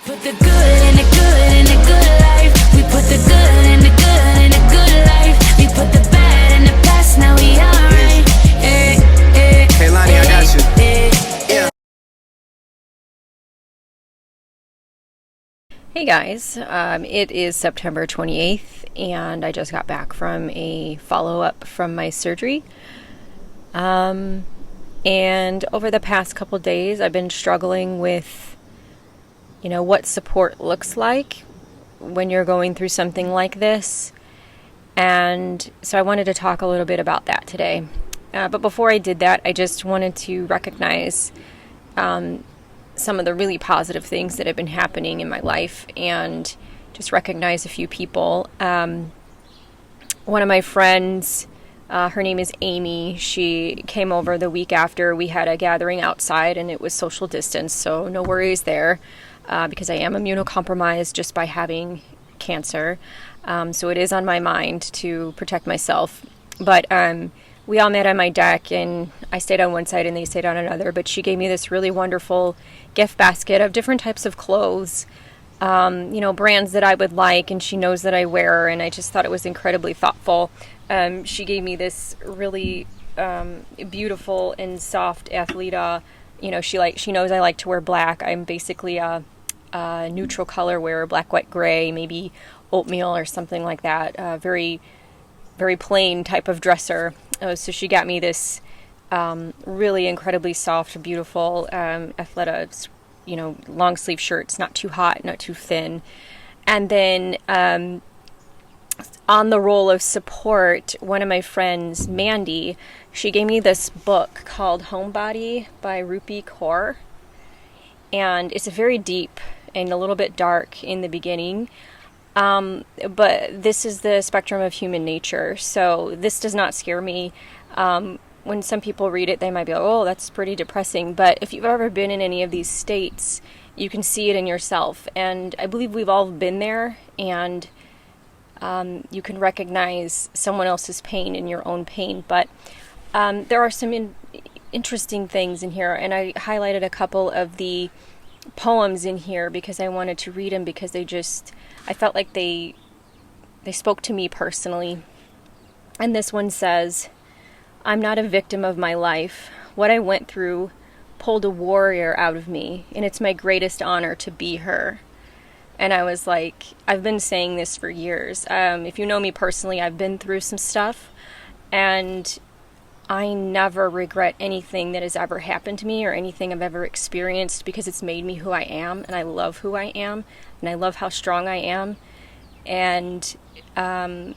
put the good in the good in the good life. We put the good in the good in the good life. We put the bad in the past, now we alright. Hey Lonnie, I got you. Yeah. Hey guys, it is September 28th and I just got back from a follow-up from my surgery. And over the past couple days I've been struggling with, what support looks like when you're going through something like this. And so I wanted to talk a little bit about that today. But before I did that, I just wanted to recognize some of the really positive things that have been happening in my life and just recognize a few people. One of my friends, her name is Amy, she came over the week after we had a gathering outside and it was social distance, so no worries there because I am immunocompromised just by having cancer. So it is on my mind to protect myself. But we all met on my deck and I stayed on one side and they stayed on another, but she gave me this really wonderful gift basket of different types of clothes, brands that I would like, and she knows that I wear, and I just thought it was incredibly thoughtful. She gave me this really beautiful and soft Athleta. She knows I like to wear black. I'm basically a neutral color wearer, black, white, gray, maybe oatmeal or something like that. Very, very plain type of dresser. So she got me this really incredibly soft, beautiful Athleta, long sleeve shirts, not too hot, not too thin. And then on the role of support, one of my friends, Mandy, she gave me this book called Homebody by Rupi Kaur. And it's very deep and a little bit dark in the beginning. But this is the spectrum of human nature, so this does not scare me. When some people read it, they might be like, oh, that's pretty depressing. But if you've ever been in any of these states, you can see it in yourself. And I believe we've all been there, and you can recognize someone else's pain in your own pain. But there are some interesting things in here, and I highlighted a couple of the poems in here because I wanted to read them because I felt like they spoke to me personally. And this one says, I'm not a victim of my life. What I went through pulled a warrior out of me, and it's my greatest honor to be her. And I was like, I've been saying this for years. If you know me personally, I've been through some stuff, and I never regret anything that has ever happened to me or anything I've ever experienced because it's made me who I am, and I love who I am, and I love how strong I am. And I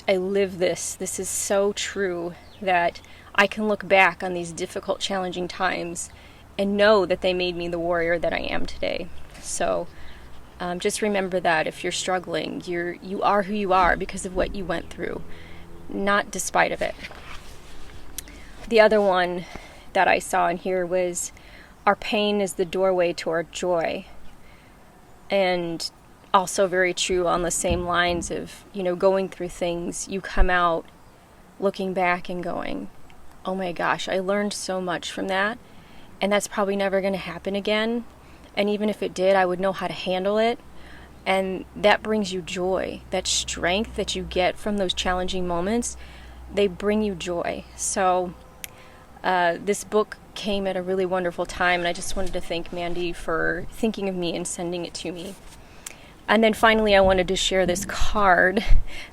live this. This is so true that I can look back on these difficult, challenging times and know that they made me the warrior that I am today. So just remember that if you're struggling, you are who you are because of what you went through, not despite of it. The other one that I saw in here was, our pain is the doorway to our joy. And also very true on the same lines of, going through things, you come out looking back and going, oh my gosh, I learned so much from that, and that's probably never going to happen again. And even if it did, I would know how to handle it. And that brings you joy. That strength that you get from those challenging moments, they bring you joy. So this book came at a really wonderful time, and I just wanted to thank Mandy for thinking of me and sending it to me. And then finally, I wanted to share this card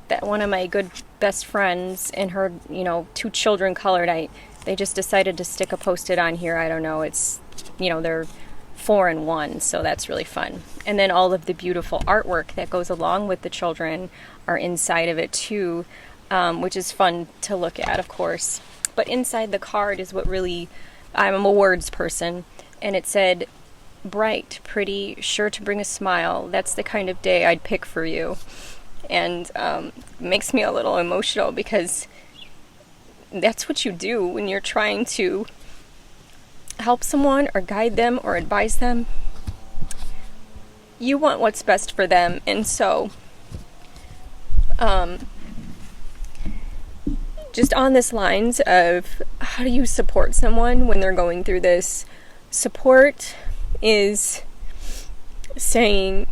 that one of my good best friends and her, 2 children colored. They just decided to stick a Post-it on here. I don't know. It's, they're 4 and 1, so that's really fun. And then all of the beautiful artwork that goes along with the children are inside of it too, which is fun to look at, of course. But inside the card is what really, I'm a words person, and it said, bright, pretty, sure to bring a smile. That's the kind of day I'd pick for you. And makes me a little emotional because that's what you do when you're trying to help someone or guide them or advise them. You want what's best for them. And so just on this lines of how do you support someone when they're going through this, support is saying,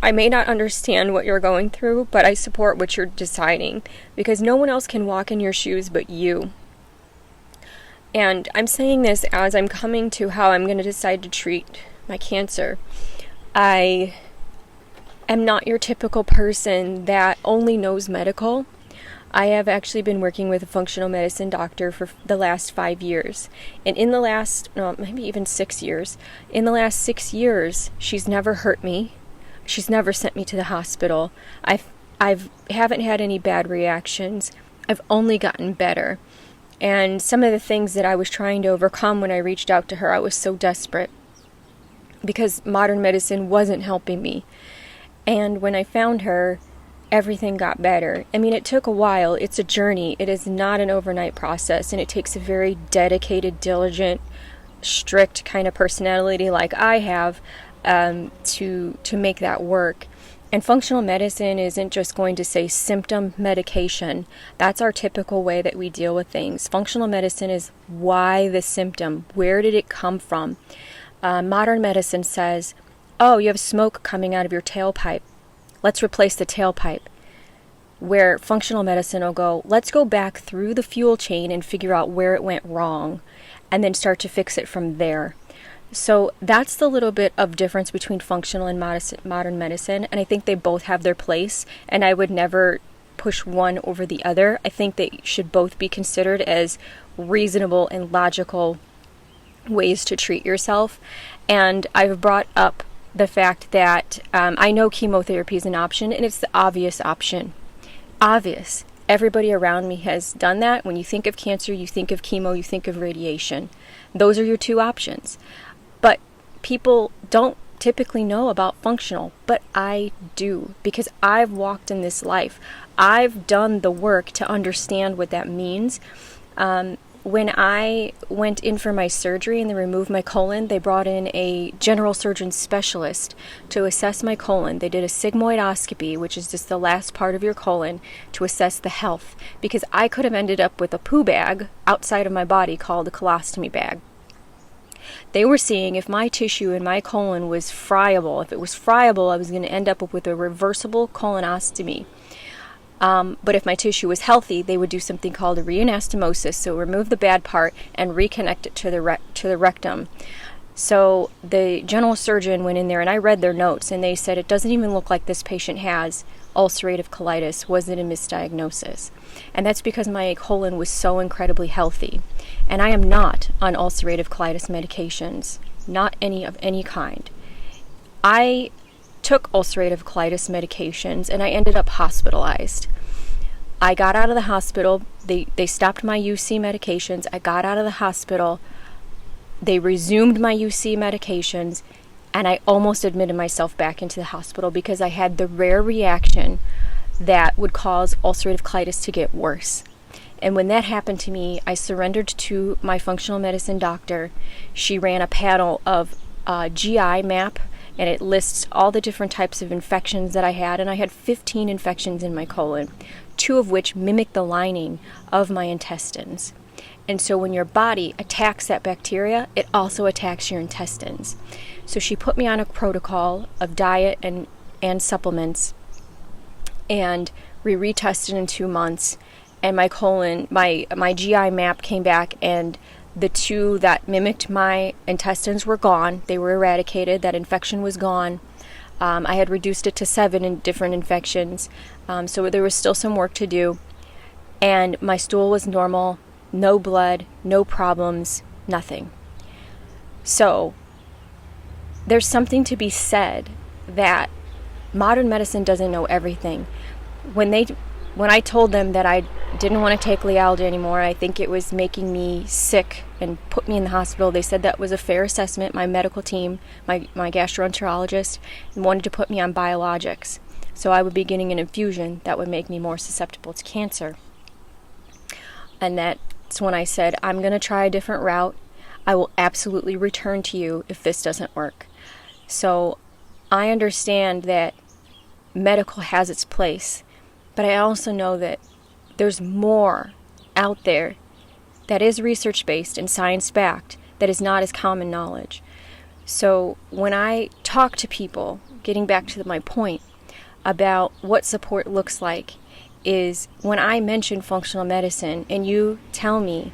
I may not understand what you're going through, but I support what you're deciding, because no one else can walk in your shoes but you. And I'm saying this as I'm coming to how I'm going to decide to treat my cancer. I am not your typical person that only knows medical. I have actually been working with a functional medicine doctor for the last 5 years. And in the last, maybe even 6 years, in the last 6 years, she's never hurt me. She's never sent me to the hospital. I haven't had any bad reactions. I've only gotten better. And some of the things that I was trying to overcome when I reached out to her, I was so desperate because modern medicine wasn't helping me. And when I found her, everything got better. I mean, it took a while. It's a journey. It is not an overnight process, and it takes a very dedicated, diligent, strict kind of personality like I have to make that work. And functional medicine isn't just going to say symptom medication. That's our typical way that we deal with things. Functional medicine is why the symptom, where did it come from? Modern medicine says, oh, you have smoke coming out of your tailpipe. Let's replace the tailpipe. Where functional medicine will go, let's go back through the fuel chain and figure out where it went wrong and then start to fix it from there. So that's the little bit of difference between functional and modern medicine, and I think they both have their place, and I would never push one over the other. I think they should both be considered as reasonable and logical ways to treat yourself. And I've brought up the fact that I know chemotherapy is an option, and it's the obvious option. Obvious. Everybody around me has done that. When you think of cancer, you think of chemo, you think of radiation. Those are your two options. But people don't typically know about functional, but I do, because I've walked in this life. I've done the work to understand what that means. When I went in for my surgery and they removed my colon, they brought in a general surgeon specialist to assess my colon. They did a sigmoidoscopy, which is just the last part of your colon, to assess the health, because I could have ended up with a poo bag outside of my body called a colostomy bag. They were seeing if my tissue in my colon was friable. If it was friable, I was going to end up with a reversible colonostomy. But if my tissue was healthy, they would do something called a reanastomosis, so remove the bad part and reconnect it to the rectum. So the general surgeon went in there, and I read their notes, and they said it doesn't even look like this patient has ulcerative colitis. Was it a misdiagnosis? And that's because my colon was so incredibly healthy. And I am not on ulcerative colitis medications, not any of any kind. I took ulcerative colitis medications, and I ended up hospitalized. I got out of the hospital. They stopped my UC medications. I got out of the hospital. They resumed my UC medications, and I almost admitted myself back into the hospital because I had the rare reaction that would cause ulcerative colitis to get worse. And when that happened to me, I surrendered to my functional medicine doctor. She ran a panel of GI map, and it lists all the different types of infections that I had, and I had 15 infections in my colon, 2 of which mimic the lining of my intestines. And so when your body attacks that bacteria, it also attacks your intestines. So she put me on a protocol of diet and supplements, and we retested in 2 months, and my colon, my GI map came back, and the 2 that mimicked my intestines were gone. They were eradicated. That infection was gone. I had reduced it to 7 different infections, so there was still some work to do. And my stool was normal, no blood, no problems, nothing. So there's something to be said that modern medicine doesn't know everything. When I told them that I didn't want to take Lialda anymore, I think it was making me sick and put me in the hospital, they said that was a fair assessment. My medical team, my gastroenterologist, wanted to put me on biologics. So I would be getting an infusion that would make me more susceptible to cancer. And that's when I said, I'm going to try a different route. I will absolutely return to you if this doesn't work. So I understand that medical has its place, but I also know that there's more out there that is research-based and science-backed that is not as common knowledge. So when I talk to people, getting back to my point about what support looks like, is when I mention functional medicine and you tell me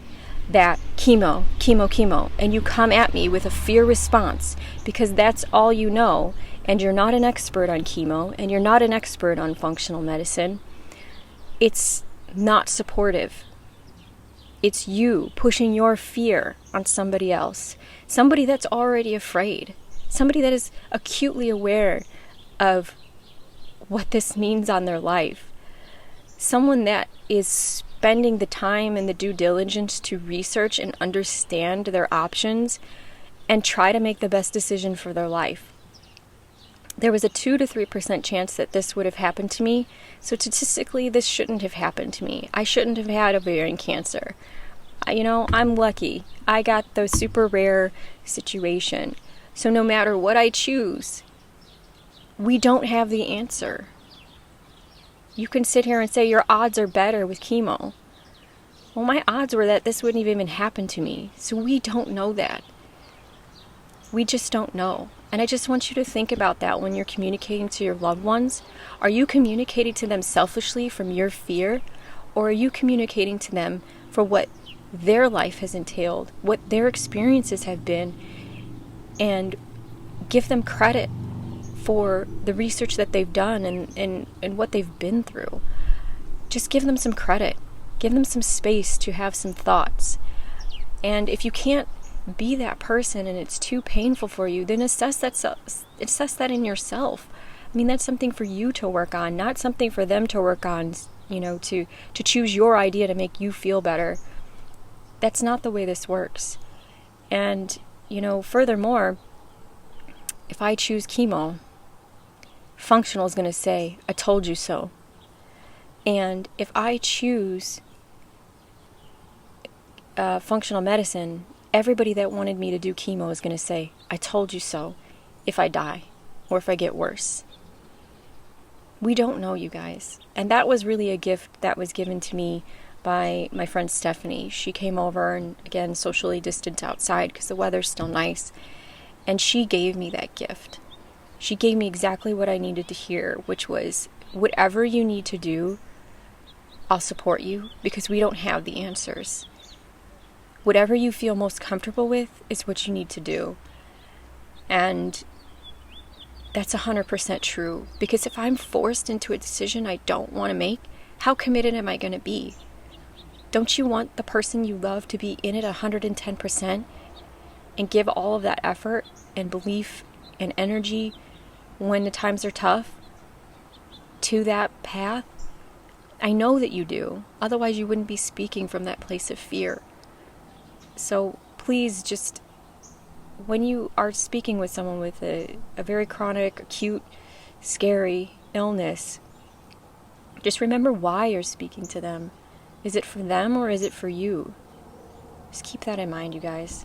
that chemo, and you come at me with a fear response because that's all you know, and you're not an expert on chemo and you're not an expert on functional medicine, it's not supportive. It's you pushing your fear on somebody else, somebody that's already afraid, somebody that is acutely aware of what this means on their life, someone that is spending the time and the due diligence to research and understand their options and try to make the best decision for their life. There was a 2 to 3% chance that this would have happened to me, so statistically this shouldn't have happened to me. I shouldn't have had ovarian cancer. I'm lucky. I got the super rare situation. So no matter what I choose, we don't have the answer. You can sit here and say your odds are better with chemo. Well, my odds were that this wouldn't even happen to me. So we don't know that. We just don't know. And I just want you to think about that when you're communicating to your loved ones. Are you communicating to them selfishly from your fear? Or are you communicating to them for what their life has entailed, what their experiences have been, and give them credit for the research that they've done and what they've been through? Just give them some credit. Give them some space to have some thoughts. And if you can't be that person and it's too painful for you, then assess that in yourself. I mean, that's something for you to work on, not something for them to work on, to choose your idea to make you feel better. That's not the way this works. And, furthermore, if I choose chemo, functional is going to say, I told you so. And if I choose functional medicine, everybody that wanted me to do chemo is going to say, I told you so, if I die or if I get worse. We don't know, you guys. And that was really a gift that was given to me by my friend Stephanie. She came over and, again, socially distanced outside because the weather's still nice. And she gave me that gift. She gave me exactly what I needed to hear, which was, whatever you need to do, I'll support you, because we don't have the answers. Whatever you feel most comfortable with is what you need to do. And that's 100% true. Because if I'm forced into a decision I don't want to make, how committed am I going to be? Don't you want the person you love to be in it 110% and give all of that effort and belief and energy when the times are tough to that path? I know that you do. Otherwise, you wouldn't be speaking from that place of fear. So please, just when you are speaking with someone with a very chronic, acute, scary illness, just remember why you're speaking to them. Is it for them or is it for you? Just keep that in mind, you guys.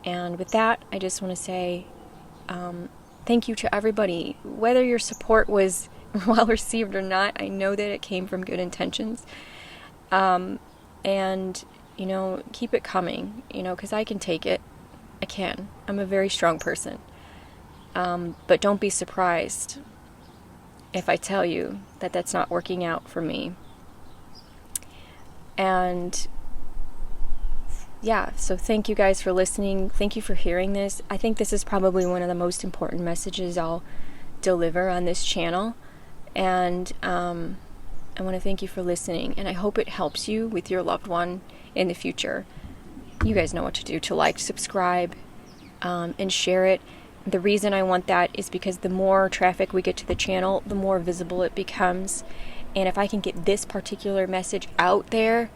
And with that, I just want to say thank you to everybody. Whether your support was well received or not, I know that it came from good intentions. And, keep it coming, because I can take it. I can. I'm a very strong person. But don't be surprised if I tell you that that's not working out for me. And yeah, so thank you guys for listening. Thank you for hearing this. I think this is probably one of the most important messages I'll deliver on this channel. And I want to thank you for listening. And I hope it helps you with your loved one in the future. You guys know what to do, to like, subscribe, and share it. The reason I want that is because the more traffic we get to the channel, the more visible it becomes. And if I can get this particular message out there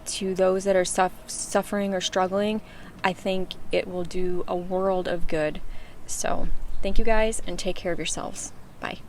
to those that are suffering or struggling, I think it will do a world of good. So, thank you guys, and take care of yourselves. Bye.